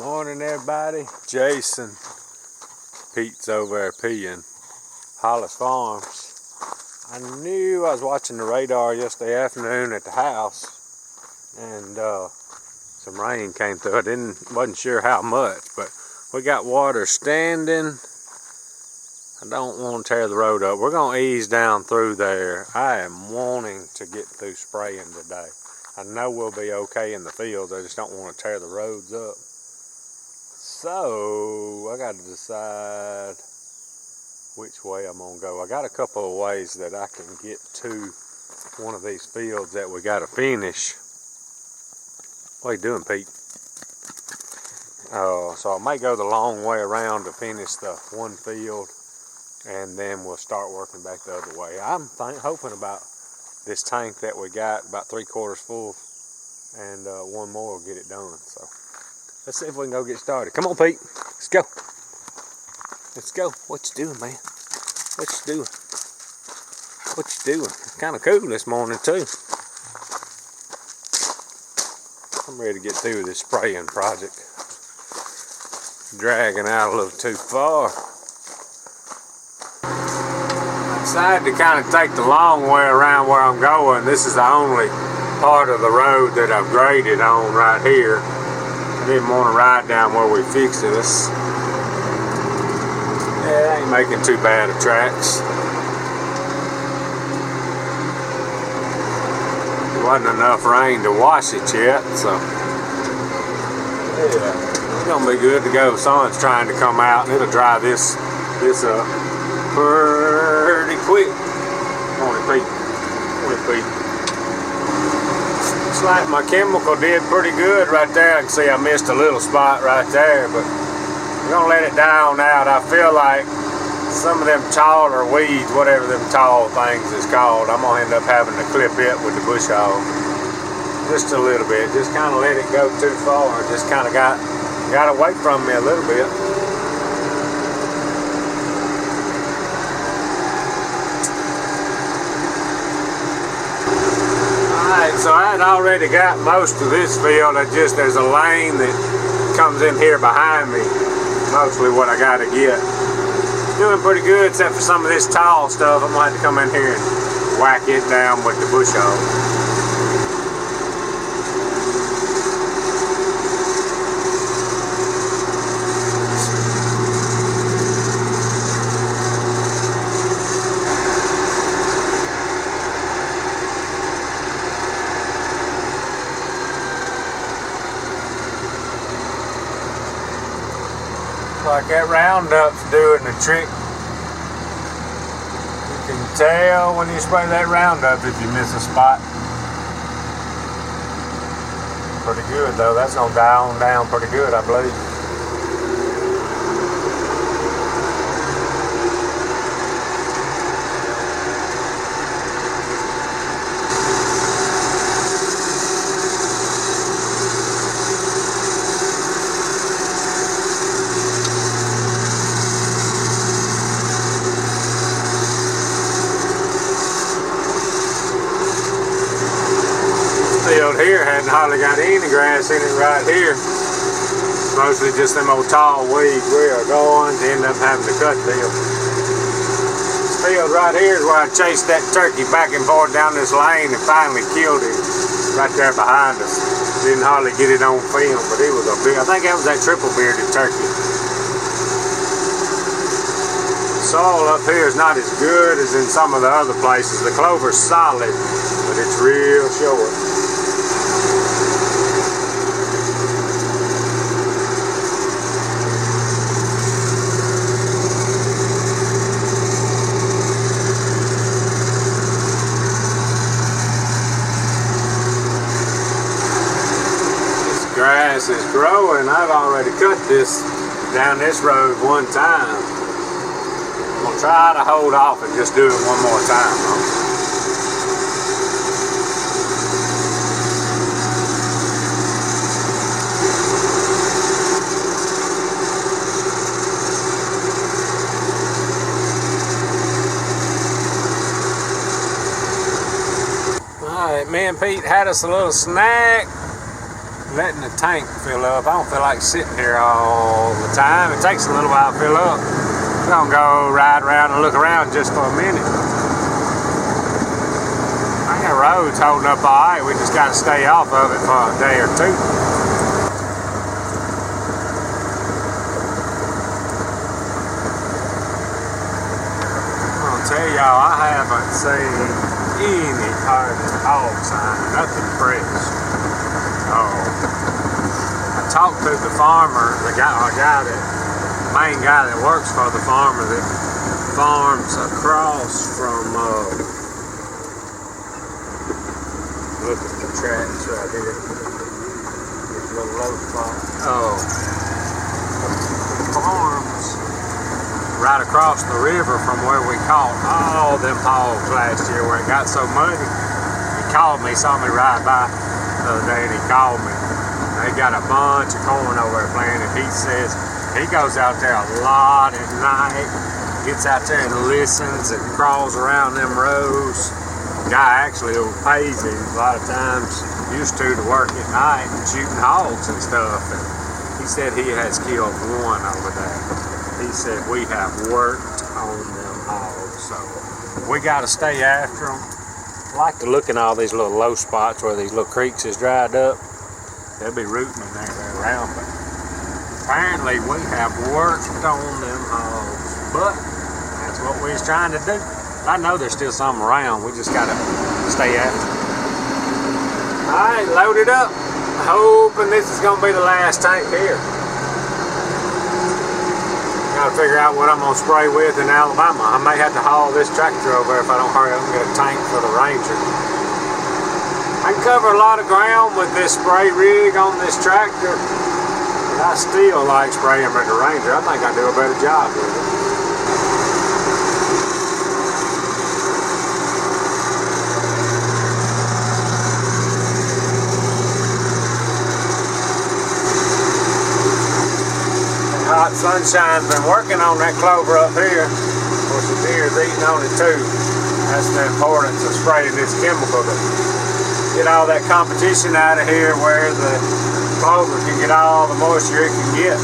Morning, everybody. Jason. Pete's over there peeing. Hollis Farms. I knew I was watching the radar yesterday afternoon at the house, and some rain came through. Wasn't sure how much, but we got water standing. I don't want to tear the road up. We're going to ease down through there. I am wanting to get through spraying today. I know we'll be okay in the fields. I just don't want to tear the roads up. So I got to decide which way I'm going to go. I got a couple of ways that I can get to one of these fields that we got to finish. What are you doing, Pete? So I may go the long way around to finish the one field, and then we'll start working back the other way. I'm hoping about this tank that we got about 3/4 full, and one more will get it done. So let's see if we can go get started. Come on, Pete. Let's go. Let's go. What you doing, man? What you doing? What you doing? It's kind of cool this morning, too. I'm ready to get through this spraying project. Dragging out a little too far. I decided to kind of take the long way around where I'm going. This is the only part of the road that I've graded on right here. I didn't want to ride down where we fixed it. Yeah, it ain't making too bad of tracks. There wasn't enough rain to wash it yet, so yeah, it's gonna be good to go. Sun's trying to come out, and it'll dry this up pretty quick. Morning, Pete. Morning, Pete. Looks like my chemical did pretty good right there. I can see I missed a little spot right there, but we're gonna let it down out. I feel like some of them tall or weeds, whatever them tall things is called, I'm gonna end up having to clip it with the bush hog. Just a little bit. Just kind of let it go too far. Just kind of got away from me a little bit. Alright, so I had already got most of this field. There's a lane that comes in here behind me. Mostly what I got to get. Doing pretty good except for some of this tall stuff. I'm going to have to come in here and whack it down with the bush hog. Like that Roundup's doing the trick. You can tell when you spray that Roundup if you miss a spot. Pretty good though. That's gonna die on down pretty good, I believe. Field here hadn't hardly got any grass in it right here. It's mostly just them old tall weeds. We are going to end up having to cut them. This field right here is where I chased that turkey back and forth down this lane and finally killed him right there behind us. Didn't hardly get it on film, but he was a big, I think that was that triple-bearded turkey. The soil up here is not as good as in some of the other places. The clover's solid, but it's real short. Grass is growing. I've already cut this down this road one time. I'm gonna try to hold off and just do it one more time though. Alright, me and Pete had us a little snack. letting the tank fill up. I don't feel like sitting here all the time. It takes a little while to fill up. We're gonna go ride around and look around just for a minute. I think the road's holding up all right. We just gotta stay off of it for a day or two. I'm gonna tell y'all, I haven't seen any hog sign, nothing fresh. I talked to the farmer, the main guy that works for the farmer that farms across from, look at the tracks right here. These little low spots. Farms right across the river from where we caught all them hogs last year where it got so muddy. He called me, saw me ride by the other day, and he called me. They got a bunch of corn over there planted. He says he goes out there a lot at night, gets out there and listens and crawls around them rows. The guy actually pays him a lot of times, used to work at night and shooting hogs and stuff. And he said he has killed one over there. He said we have worked on them hogs, so we got to stay after them. I like to look in all these little low spots where these little creeks is dried up. They'll be rooting in there around, but apparently we have worked on them hogs. But that's what we was trying to do. I know there's still some around. We just gotta stay after them. All right, loaded up. Hoping this is gonna be the last tank here. Gotta figure out what I'm gonna spray with in Alabama. I may have to haul this tractor over if I don't hurry up and get a tank for the Ranger. I can cover a lot of ground with this spray rig on this tractor, but I still like spraying with the Ranger. I think I do a better job with it. Hot sunshine's been working on that clover up here. Of course, the deer's eating on it too. That's the importance of spraying this chemical to get all that competition out of here where the clover can get all the moisture it can get.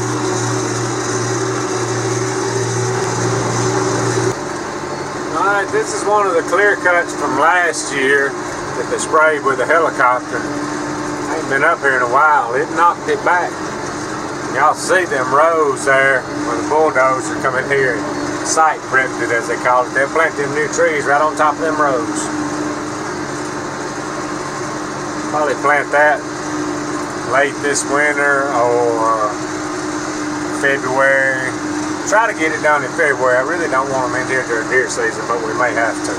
Alright, this is one of the clear cuts from last year that they sprayed with a helicopter. I ain't been up here in a while. It knocked it back. Y'all see them rows there where the bulldozers come in here and site prepped it, as they call it. They'll plant them new trees right on top of them rows. Probably plant that late this winter or February. Try to get it done in February. I really don't want them in here during deer season, but we may have to.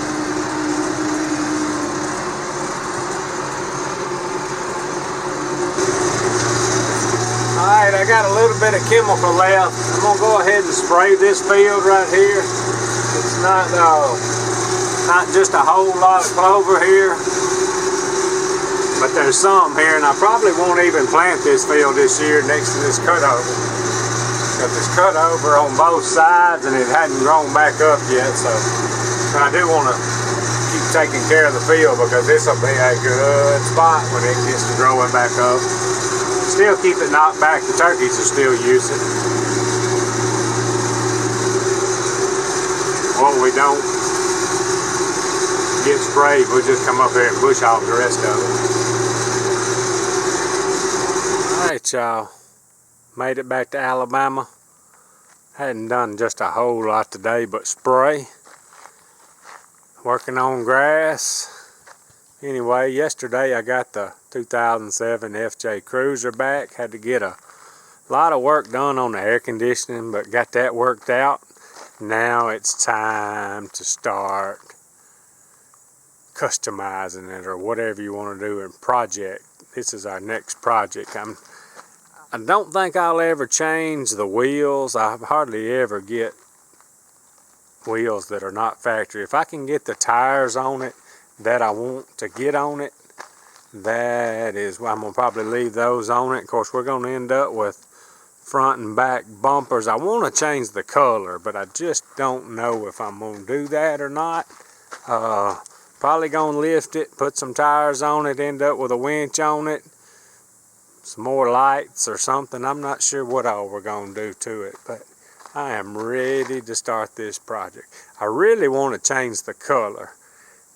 Alright, I got a little bit of chemical left. I'm going to go ahead and spray this field right here. It's not just a whole lot of clover here, but there's some here, and I probably won't even plant this field this year next to this cutover. Because it's cut over on both sides and it hadn't grown back up yet, so but I do want to keep taking care of the field because this will be a good spot when it gets to growing back up. Still keep it knocked back, the turkeys will still use it. What we don't get sprayed, we'll just come up here and bush hog the rest of it. Alright, y'all. Made it back to Alabama. Hadn't done just a whole lot today but spray. Working on grass. Anyway, yesterday I got the 2007 FJ Cruiser back. Had to get a lot of work done on the air conditioning, but got that worked out. Now it's time to start customizing it or whatever you want to do in project. This is our next project. I don't think I'll ever change the wheels. I hardly ever get wheels that are not factory. If I can get the tires on it that I want to get on it, that is, I'm going to probably leave those on it. Of course, we're going to end up with front and back bumpers. I want to change the color, but I just don't know if I'm going to do that or not. Probably going to lift it, put some tires on it, end up with a winch on it. some more lights or something. I'm not sure what all we're going to do to it, but I am ready to start this project. I really want to change the color,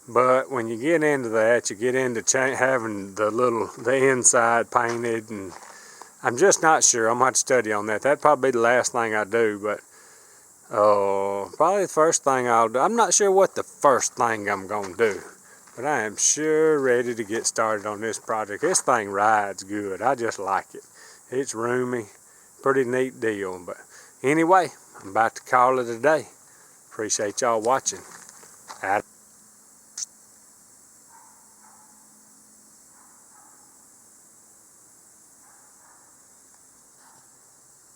but when you get into that, you get into having the inside painted, and I'm just not sure. I'm going to have to study on that. That'd probably be the last thing I do, but probably the first thing I'll do. I'm not sure what the first thing I'm going to do, but I am sure ready to get started on this project. This thing rides good. I just like it. It's roomy, pretty neat deal. But anyway, I'm about to call it a day. Appreciate y'all watching.